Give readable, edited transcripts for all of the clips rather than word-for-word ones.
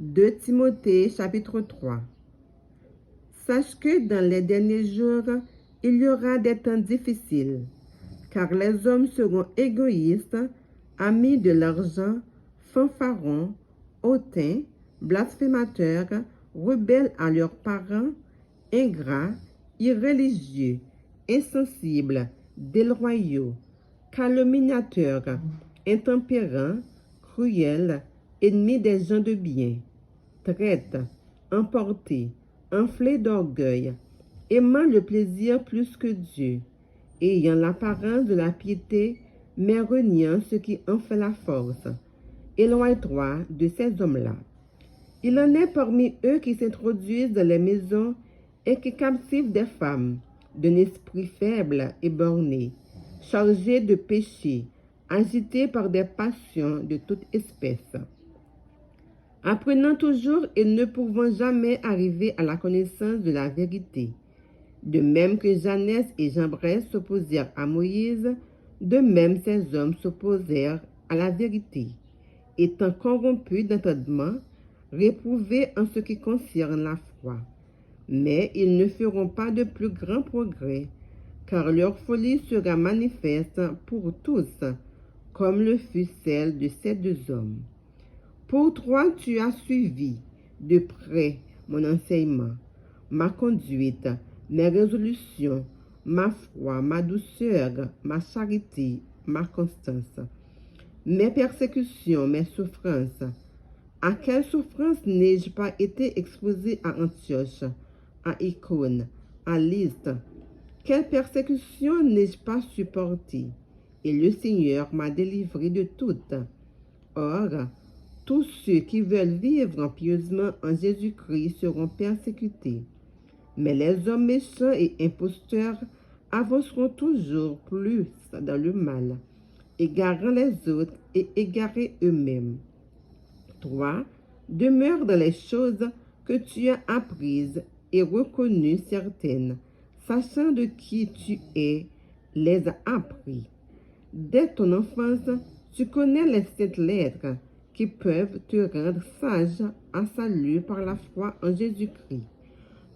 2 Timothée chapitre 3. Sache que dans les derniers jours, il y aura des temps difficiles, car les hommes seront égoïstes, amis de l'argent, fanfarons, hautains, blasphémateurs, rebelles à leurs parents, ingrats, irréligieux, insensibles, déloyaux, calomniateurs, intempérants, cruels, ennemis des gens de bien, traîtres, emportés, enflés d'orgueil, aimant le plaisir plus que Dieu, ayant l'apparence de la piété, mais reniant ce qui en fait la force. Éloigne-toi de ces hommes-là. Il en est parmi eux qui s'introduisent dans les maisons et qui captivent des femmes, d'un esprit faible et borné, chargés de péché, agités par des passions de toute espèce. Apprenant toujours et ne pouvant jamais arriver à la connaissance de la vérité. De même que Jannes et Jambres s'opposèrent à Moïse, de même ces hommes s'opposèrent à la vérité, étant corrompus d'entendement, réprouvés en ce qui concerne la foi. Mais ils ne feront pas de plus grands progrès, car leur folie sera manifeste pour tous, comme le fut celle de ces deux hommes. Pour toi, tu as suivi de près mon enseignement, ma conduite, mes résolutions, ma foi, ma douceur, ma charité, ma constance, mes persécutions, mes souffrances. À quelle souffrance n'ai-je pas été exposé à Antioche, à Icône, à Lystre? Quelle persécution n'ai-je pas supportée? Et le Seigneur m'a délivré de toutes. Or, tous ceux qui veulent vivre pieusement en Jésus-Christ seront persécutés. Mais les hommes méchants et imposteurs avanceront toujours plus dans le mal, égarant les autres et égarés eux-mêmes. Toi, demeure dans les choses que tu as apprises et reconnues certaines, sachant de qui tu es, les as appris. Dès ton enfance, tu connais les saintes lettres qui peuvent te rendre sage à salut par la foi en Jésus-Christ.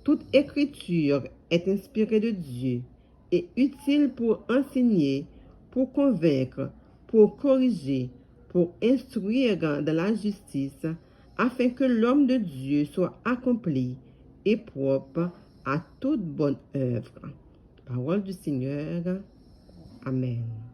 Toute écriture est inspirée de Dieu et utile pour enseigner, pour convaincre, pour corriger, pour instruire dans la justice, afin que l'homme de Dieu soit accompli et propre à toute bonne œuvre. Parole du Seigneur. Amen.